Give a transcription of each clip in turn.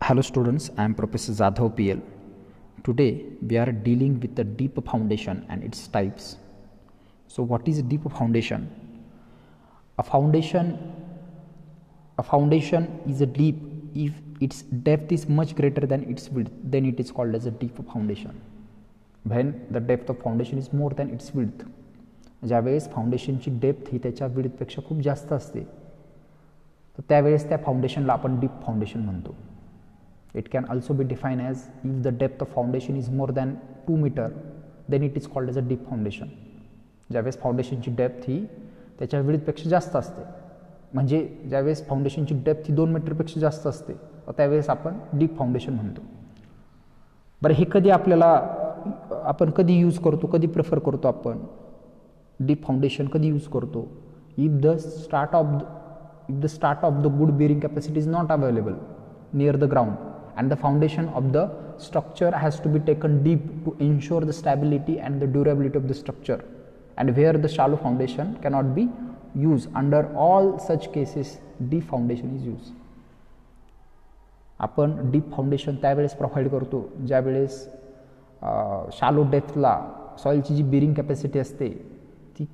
Hello students, I am Professor Jadhav PL. Today we are dealing with the deep foundation and its types. So what is a deep foundation? A foundation is a deep if its depth is much greater than its width, then it is called as a deep foundation. When the depth of foundation is more than its width, ज्यावेळेस फाउंडेशनची depth ही त्याच्या विड्थपेक्षा खूप जास्त असते तर त्यावेळेस त्या फाउंडेशनला आपण deep foundation म्हणतो. It can also be defined as if the depth of foundation is more than 2 meter, then it is called as a deep foundation. ज्यावेळेस फाउंडेशनची डेप्थ ही त्याच्या विड्थपेक्षा जास्त असते, म्हणजे ज्यावेळेस फाउंडेशनची डेप्थ ही 2 मीटरपेक्षा जास्त असते त्यावेळेस आपण डीप फाउंडेशन म्हणतो. बरं, हे कधी आपण कधी यूज करतो, कधी प्रेफर करतो आपण डीप फाउंडेशन कधी यूज करतो? If the start of the good bearing capacity is not available near the ground and the foundation of the structure has to be taken deep to ensure the stability and the durability of the structure, and where the shallow foundation cannot be used. Under all such cases deep foundation is used. आपण deep foundation त्यावेळेस provide करतो ज्यावेळेस shallow डेप्थला सॉइलची जी bearing capacity असते ती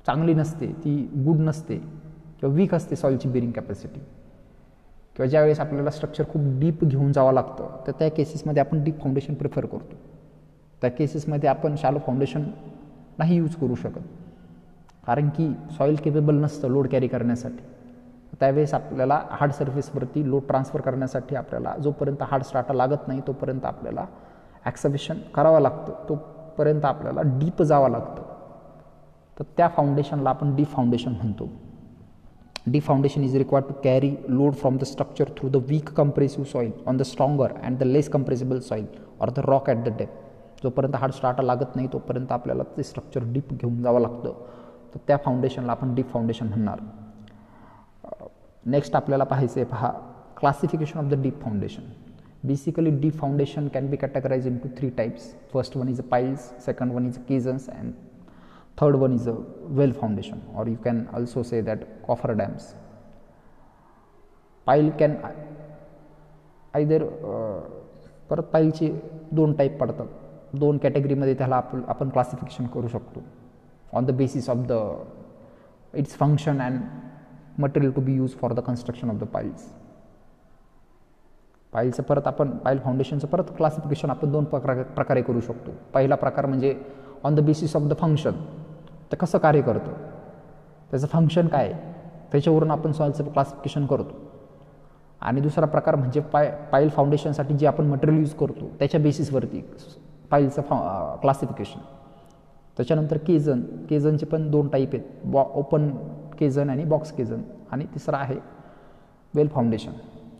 चांगली नसते, ती good नसते किंवा वीक असते सॉइलची बेअरिंग कॅपॅसिटी, किंवा ज्यावेळेस आपल्याला स्ट्रक्चर खूप डीप घेऊन जावं लागतं तर त्या केसेसमध्ये आपण डीप फाउंडेशन प्रिफर करतो. त्या केसेसमध्ये आपण शॅलो फाउंडेशन नाही यूज करू शकत, कारण की सॉईल केपेबल नसतं लोड कॅरी करण्यासाठी. त्यावेळेस आपल्याला हार्ड सर्फेसवरती लोड ट्रान्सफर करण्यासाठी आपल्याला जोपर्यंत हार्ड स्ट्राटा लागत नाही तोपर्यंत आपल्याला ॲक्सव्हेशन करावं लागतं, तोपर्यंत आपल्याला डीप जावं लागतं. तर त्या फाउंडेशनला आपण डीप फाउंडेशन म्हणतो. Deep foundation is required to carry load from the structure through the weak compressive soil on the stronger and the less compressible soil or the rock at the depth. जोपर्यंत hard strata लागत नाही तोपर्यंत आपल्याला ते structure deep घेऊन जावं लागतं, तर त्या फाउंडेशनला आपण डीप फाउंडेशन म्हणणार. नेक्स्ट आपल्याला पाहायचं आहे, पहा, classification of the deep foundation. Basically deep foundation can be categorise into 3 types. First one is a piles, second one is a caissons, and third one is a well foundation, or you can also say that coffer dams. Pile can either परत पाईलचे 2 type पडतात, 2 कॅटेगरीमध्ये त्याला आपण classification करू शकतो on the basis of the its function and material to be use for the construction of the piles. पाईलचं परत आपण पाईल फाउंडेशनचं परत क्लासिफिकेशन आपण 2 प्रकारे करू शकतो. पहिला प्रकार म्हणजे on the basis of the function, ते कसं कार्य करतं, त्याचं फंक्शन काय, त्याच्यावरून आपण सॉइलचं क्लासिफिकेशन करतो. आणि दुसरा प्रकार म्हणजे पाईल फाउंडेशनसाठी जे आपण मटेरियल यूज करतो त्याच्या बेसिसवरती पाईलचं क्लासिफिकेशन. त्याच्यानंतर केजनचे पण 2 टाईप आहेत, ओपन केजन आणि बॉक्स केजन. आणि तिसरा आहे वेल फाउंडेशन,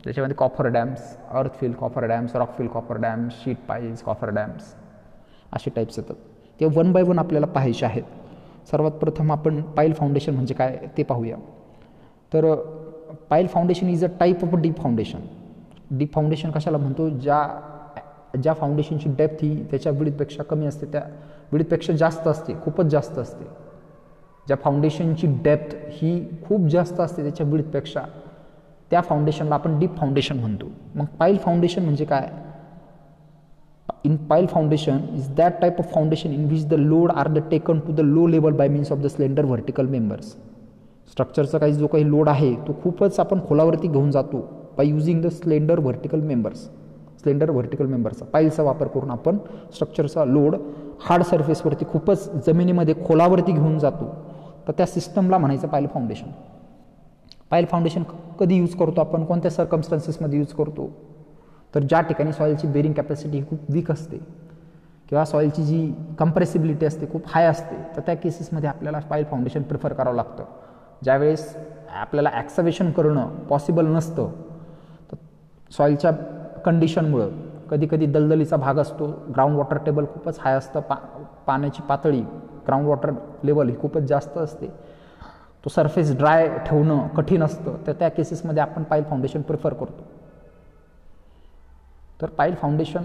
त्याच्यामध्ये coffer dams, earthfill coffer dams, rockfill coffer dams, sheet piles, coffer dams, असे टाईप्स येतात. ते 1 बाय 1 आपल्याला पाहायचे आहेत. सर्वात प्रथम आपण पाईल फाउंडेशन म्हणजे काय ते पाहूया. तर पाईल foundation is a type of deep foundation. Deep foundation कशाला म्हणतो? ज्या फाउंडेशनची डेप्थ ही त्याच्या विड्थपेक्षा कमी असते, त्या विड्थपेक्षा जास्त असते, खूपच जास्त असते. ज्या फाउंडेशनची डेप्थ ही खूप जास्त असते त्याच्या विड्थपेक्षा, त्या फाउंडेशनला आपण डीप फाउंडेशन म्हणतो. मग पाईल फाउंडेशन म्हणजे काय? In pile foundation is that type of foundation in which the load are taken to the low level by means of the slender vertical members. स्ट्रक्चरचा जो काही लोड आहे तो खूपच आपण खोलावरती घेऊन जातो by using the slender vertical मेंबर्सचा पाईलचा वापर करून आपण स्ट्रक्चरचा लोड हार्ड सरफेसवरती खूपच जमिनीमध्ये खोलावरती घेऊन जातो, तर त्या सिस्टमला म्हणायचं पाईल फाउंडेशन. पाईल फाउंडेशन कधी यूज करतो आपण, कोणत्या सर्कमस्टन्सेसमध्ये यूज करतो? तर ज्या ठिकाणी सॉइलची बेअरिंग कॅपॅसिटी खूप वीक असते किंवा सॉइलची जी कंप्रेसिबिलिटी असते खूप हाय असते, तर त्या केसेसमध्ये आपल्याला पाईल फाउंडेशन प्रिफर करावं लागतं. ज्यावेळेस आपल्याला ॲक्सव्हेशन करणं पॉसिबल नसतं, तर सॉइलच्या कंडिशनमुळं कधीकधी दलदलीचा भाग असतो, ग्राउंड वॉटर टेबल खूपच हाय असतं, पाण्याची पातळी ग्राउंड वॉटर लेवल ही खूपच जास्त असते, तो सरफेस ड्राय ठेवणं कठीण असतं, तर त्या केसेसमध्ये आपण पाईल फाउंडेशन प्रिफर करतो. तर पाईल फाउंडेशन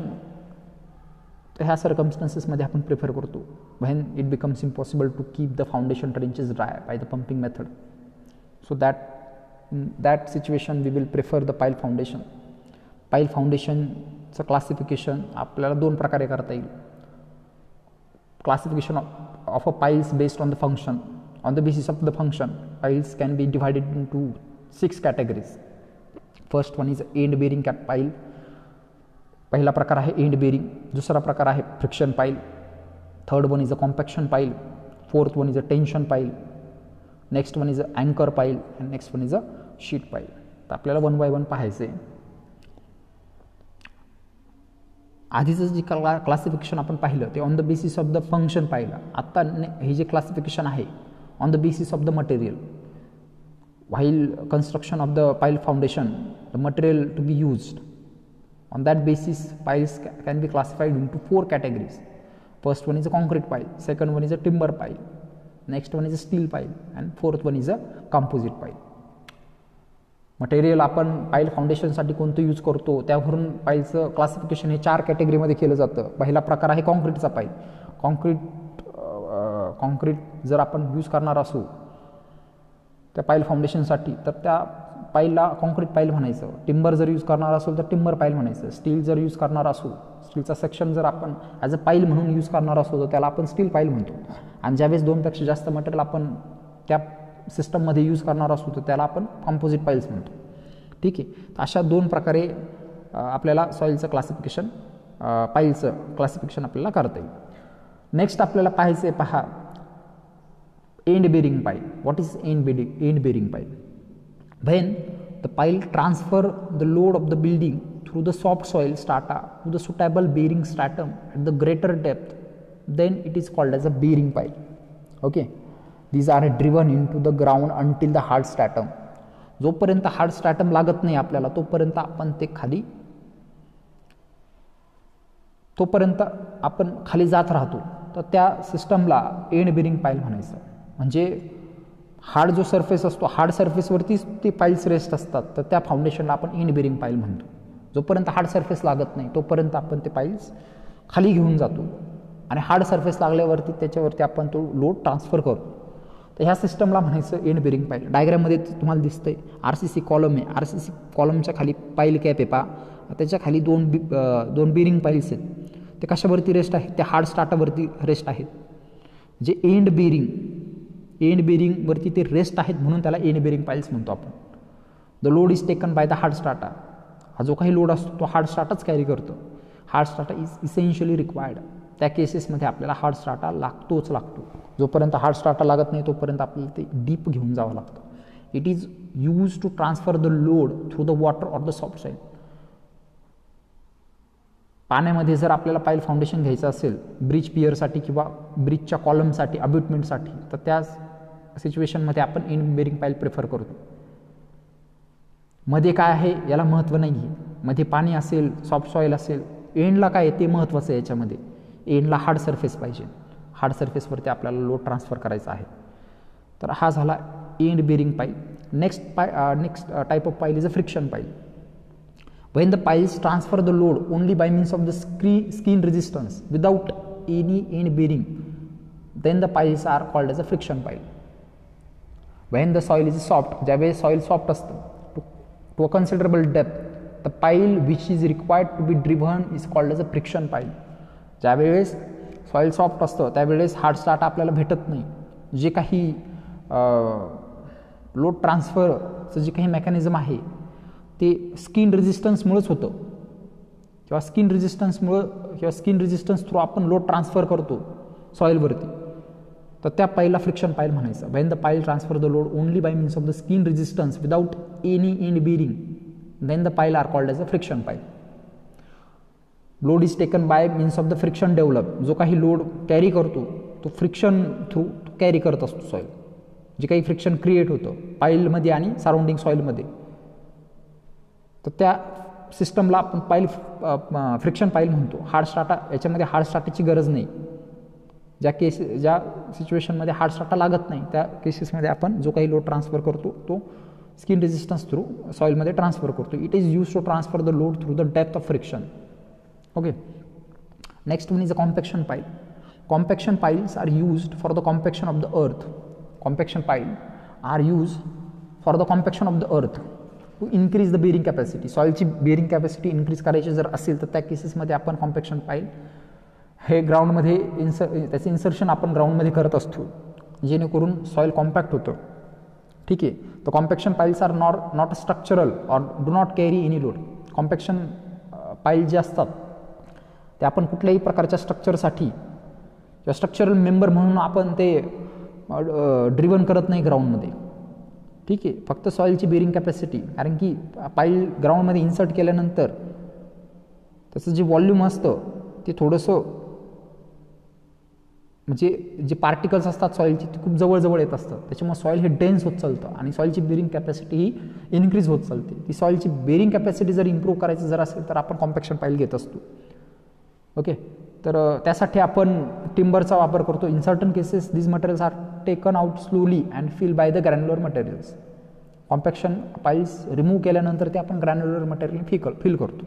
ह्या सर्कमस्टन्सेसमध्ये आपण प्रिफर करतो when it becomes impossible to keep the foundation trenches dry by the pumping method. So that situation we will prefer the pile foundation. Pile फाउंडेशनचं क्लासिफिकेशन आपल्याला दोन प्रकारे करता येईल. Classification of a piles based on the function. On the basis of the function piles can be divided into 6 categories. First one is end bearing cap pile. पहिला प्रकार आहे end bearing. दुसरा प्रकार आहे friction pile. Third one is a compaction pile. Fourth one is a tension pile. Next one is a अँकर pile and next one is a sheet pile. तर आपल्याला 1 bye 1 पाहायचे. आधीचं जे क्लासिफिकेशन आपण पाहिलं ते on the basis of the function पाहिलं. आत्ता हे जे क्लासिफिकेशन आहे on the basis of the material. While construction of the pile foundation the material to be used. On that basis, piles can be classified into 4 categories. First one is a concrete pile, second one is a timber pile, next one is a steel pile, and fourth one is a composite pile. Material आपण पाईल फाउंडेशनसाठी कोणतं use करतो त्यावरून पाईलचं classification हे 4 कॅटेगरीमध्ये केलं जातं. पहिला प्रकार आहे कॉन्क्रीटचा पाईल. कॉन्क्रीट जर आपण यूज करणार असू त्या पाईल फाउंडेशनसाठी तर त्या पाईलला कॉन्क्रीट पाईल म्हणायचं. टिंबर जर यूज करणार असेल तर टिंबर पाईल म्हणायचं. स्टील जर यूज करणार असू, स्टीलचा सेक्शन जर आपण ॲज अ पाईल म्हणून यूज करणार असू तर त्याला आपण स्टील पाईल म्हणतो. आणि ज्यावेळेस 2पेक्षा जास्त मटेरियल आपण त्या सिस्टममध्ये यूज करणार असू तर त्याला आपण कॉम्पोजिट पाईल्स म्हणतो. ठीक आहे. तर अशा 2 प्रकारे आपल्याला सॉईलचं क्लासिफिकेशन पाईलचं क्लासिफिकेशन आपल्याला करता येईल. नेक्स्ट आपल्याला पाहायचं आहे पहा एंड बेरिंग पाईल. व्हॉट इज एंड बेरिंग पाईल? When the pile transfer the load of the building through the soft soil strata to the suitable bearing stratum at the greater depth, then it is called as a bearing pile. Okay, these are driven into the ground until the hard stratum. जोपर्यंत hard stratum लागत नाही आपल्याला तोपर्यंत आपण खाली जात राहतो. तर त्या सिस्टमला एंड बेरिंग पाईल म्हणायचं. म्हणजे हार्ड जो सरफेस असतो हार्ड सरफेसवरतीच ते पाईल्स रेस्ट असतात तर त्या फाउंडेशनला आपण एंड बेरिंग पाईल म्हणतो. जोपर्यंत हार्ड सरफेस लागत नाही तोपर्यंत आपण ते पाईल्स खाली घेऊन जातो आणि हार्ड सरफेस लागल्यावरती त्याच्यावरती आपण तो लोड ट्रान्सफर करतो. तर ह्या सिस्टमला म्हणायचं एंड बेरिंग पाईल. डायग्राममध्ये तुम्हाला दिसतंय RCC कॉलम आहे. RCC कॉलमच्या खाली पाईल कॅप आहे पहा. त्याच्या खाली दोन बेरिंग पाईल्स आहेत. ते कशावरती रेस्ट आहेत? त्या हार्ड स्ट्राटावरती रेस्ट आहेत. जे एंड बेरिंगवरती ते रेस्ट आहेत म्हणून त्याला एंड बेरिंग पाईल्स म्हणतो आपण. The load is taken by the hard strata. हा जो काही लोड असतो तो हार्ड स्ट्राटाच कॅरी करतो. Hard strata is essentially required. त्या केसेसमध्ये आपल्याला हार्ड स्ट्राटा लागतो. जोपर्यंत हार्ड स्ट्राटा लागत नाही तोपर्यंत आपल्याला ते डीप घेऊन जावं लागतं. It is use to transfer the load through the water or the soft soil. पाण्यामध्ये जर आपल्याला पाईल फाउंडेशन घ्यायचं असेल ब्रिज पियरसाठी किंवा ब्रिजच्या कॉलमसाठी अब्युटमेंटसाठी तर त्या सिच्युएशनमध्ये आपण एंड बेरिंग पाईल प्रेफर करतो. मध्ये काय आहे याला महत्त्व नाही आहे. मध्ये पाणी असेल सॉफ्ट सॉईल असेल एंडला काय आहे ते महत्त्वाचं आहे. याच्यामध्ये एंडला हार्ड सरफेस पाहिजे. हार्ड सरफेसवरती आपल्याला लोड ट्रान्सफर करायचा आहे. तर हा झाला एंड बेरिंग पाईल. नेक्स्ट टाईप ऑफ पाईल इज अ फ्रिक्शन पाईल. When the piles transfer the load only by means of the skin resistance without any end bearing, then the piles are called as a friction pile. When the soil is soft, ज्यावेळेस soil soft असतं to a considerable depth, the pile which is required to be driven is called as a friction pile. ज्यावेळेस soil soft असतं त्यावेळेस hard strata आपल्याला भेटत नाही. जे काही लोड ट्रान्सफरचं जे काही मेकॅनिझम आहे ते स्किन रेजिस्टन्समुळेच होतं किंवा स्किन रेजिस्टन्स थ्रू आपण लोड ट्रान्सफर करतो सॉईलवरती. तर त्या पाईलला फ्रिक्शन पाईल म्हणायचं. When the pile transfer the load only by means of the skin resistance without any end bearing then the pile are called as a friction pile. Load is taken by means of the friction develop. जो काही load carry करतो तो friction through carry करत असतो soil. जे काही friction create होतं पाईलमध्ये आणि सराउंडिंग सॉईलमध्ये तर त्या सिस्टमला आपण पाईल फ्रिक्शन पाईल म्हणतो. हार्ड स्ट्राटा याच्यामध्ये हार्ड स्ट्राटाची गरज नाही. ज्या सिच्युएशनमध्ये हार्ड स्ट्राटा लागत नाही त्या केसेसमध्ये आपण जो काही लोड ट्रान्सफर करतो तो स्किन रेजिस्टन्स थ्रू सॉईलमध्ये ट्रान्सफर करतो. It is use to transfer the load through the depth of friction. Okay. Next one is a compaction pile. Compaction piles are used for the compaction of the earth. Compaction pile are use for the compaction of the earth. To increase the bearing capacity. सॉईलची bearing capacity increase करायची जर असेल तर त्या केसेसमध्ये आपण compaction पाईल हे ग्राउंडमध्ये त्याचं इन्सर्शन आपण ग्राउंडमध्ये करत असतो जेणेकरून सॉईल कॉम्पॅक्ट होतं. ठीक आहे. तर compaction piles are not structural or do not carry any load. Compaction pile जे असतात ते आपण कुठल्याही प्रकारच्या स्ट्रक्चरसाठी किंवा स्ट्रक्चरल मेंबर म्हणून आपण ते ड्रिव्हन करत नाही ग्राउंडमध्ये. ठीक आहे. फक्त सॉईलची बेरिंग कॅपॅसिटी, कारण की पाईल ग्राउंडमध्ये इन्सर्ट केल्यानंतर त्याचं जे व्हॉल्यूम असतं ते थोडंसं म्हणजे जे पार्टिकल्स असतात सॉईलची ती खूप जवळजवळ येत असतात. त्याच्यामुळे सॉईल हे डेन्स होत चालतं आणि सॉईलची बेरिंग कॅपॅसिटी ही इन्क्रीज होत चालते. ती सॉईलची बेरिंग कॅपॅसिटी जर इम्प्रूव्ह करायचं जर असेल तर आपण कॉम्पॅक्शन पाईल घेत असतो. ओके. तर त्यासाठी आपण टिंबरचा वापर करतो. In certain cases this materials are taken out slowly and fill by the granular materials. Compaction piles remove केल्यानंतर ते आपण ग्रॅन्युलर मटेरियल फिल करतो.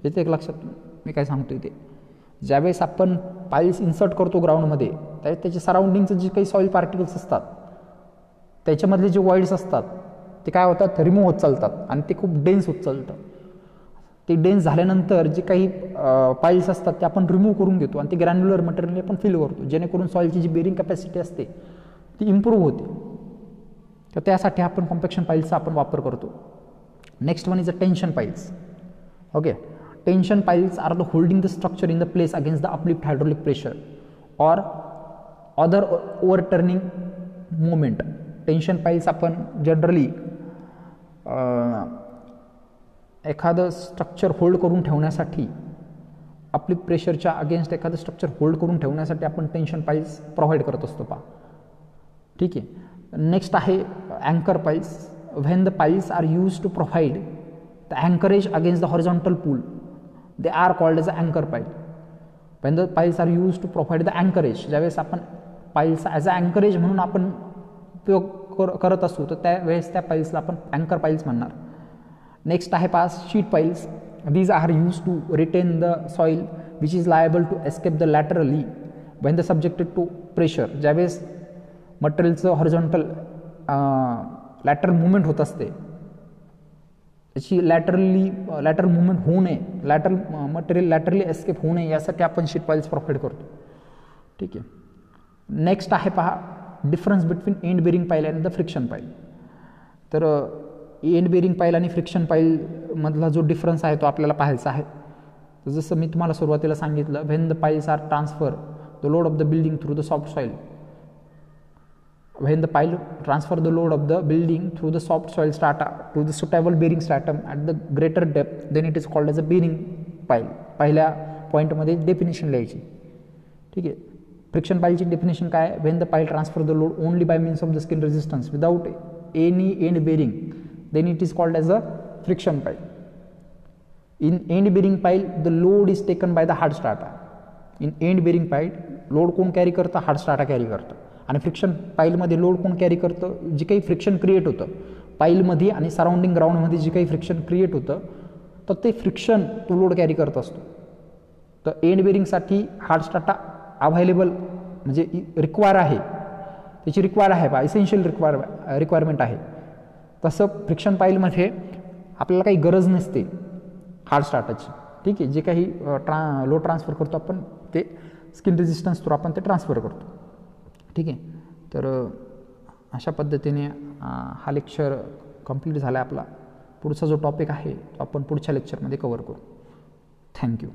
इथे एक लक्षात मी काय सांगतो इथे, ज्यावेळेस आपण पाईल्स इन्सर्ट करतो ग्राउंडमध्ये त्याच्या सराउंडिंगचं जे काही सॉईल पार्टिकल्स असतात त्याच्यामधले जे वॉइड्स असतात ते काय होतात, रिमूव्ह होत चालतात आणि ते खूप डेन्स होत चालतं. ते डेन्स झाल्यानंतर जे काही पाईल्स असतात ते आपण रिमूव्ह करून घेतो आणि ते ग्रॅन्युलर मटेरियल आपण फिल करतो जेणेकरून सॉईलची जी बेरिंग कॅपॅसिटी असते ती इम्प्रूव्ह होते. तर त्यासाठी आपण कॉम्पॅक्शन पाईल्सचा आपण वापर करतो. Next one is a tension piles. Okay. Tension piles are the holding the structure in the place against the uplift hydraulic pressure or other overturning moment. Tension piles आपण जनरली एखादं structure hold करून ठेवण्यासाठी, uplift प्रेशरच्या against एखादं structure hold करून ठेवण्यासाठी आपण tension piles provide करत असतो पहा. ठीक आहे. नेक्स्ट आहे अँकर piles. When the piles are use to provide the anchorage against the horizontal pull they are called as anchor pile. When the piles are used to provide the anchorage, ज्यावेळेस आपण piles as a anchorage म्हणून आपण उपयोग करत असतो तर त्यावेळेस त्या पाईल्सला आपण अँकर पाईल्स म्हणणार. नेक्स्ट आहे pass sheet piles. These are use to retain the soil which is liable to escape the laterally when the subjected to pressure. ज्यावेळेस मटेरियलचं हॉरिझॉन्टल लॅटरल मुवमेंट होत असते त्याची लॅटरल मुवमेंट होऊ नये, मटेरियल लॅटरली एस्केप होऊ नये यासाठी आपण शीट पाईल्स प्रोव्हाइड करतो. ठीक आहे. नेक्स्ट आहे पहा डिफरन्स बिटवीन एंड बेरिंग पाईल अँड द फ्रिक्शन पाईल. तर एंड बेरिंग पाईल आणि फ्रिक्शन पाईल मधला जो डिफरन्स आहे तो आपल्याला पाहायचा आहे. तर जसं मी तुम्हाला सुरुवातीला सांगितलं, when the piles are transfer the load of the building through the soft soil. When the pile transfer the load of the building through the soft soil strata to the suitable bearing stratum at the greater depth, then it is called as a bearing pile. पहिल्या पॉईंटमध्ये definition लिहायची. ठीक आहे. Friction पाईलची definition काय, when the pile transfer the load only by means of the skin resistance without any end bearing, then it is called as a friction pile. In end bearing pile the load is taken by the hard strata. In end bearing pile load कोण carry करतं, hard strata carry करतं. आणि friction पाईलमध्ये load कोण carry करतं, जे काही friction create होतं पाईलमध्ये आणि सराउंडिंग ग्राउंडमध्ये जे काही फ्रिक्शन क्रिएट होतं तर ते फ्रिक्शन तो लोड कॅरी करत असतो. तर एंड बेरिंगसाठी हार्ड स्ट्राटा अव्हायलेबल म्हणजे रिक्वायर आहे, त्याची रिक्वायर आहे बा, इसेन्शियल रिक्वायरमेंट आहे. तसं फ्रिक्शन पाईलमध्ये आपल्याला काही गरज नसते हार्ड स्ट्राटाची. ठीक आहे. जे काही लोड ट्रान्सफर करतो आपण ते स्किन रेजिस्टन्स थ्रू आपण ते ट्रान्सफर करतो. ठीक आहे. तर अशा पद्धतीने हा लेक्चर कंप्लीट झाला आपला. पुढचा जो टॉपिक आहे तो आपण पुढच्या लेक्चरमध्ये कव्हर करू. थँक्यू.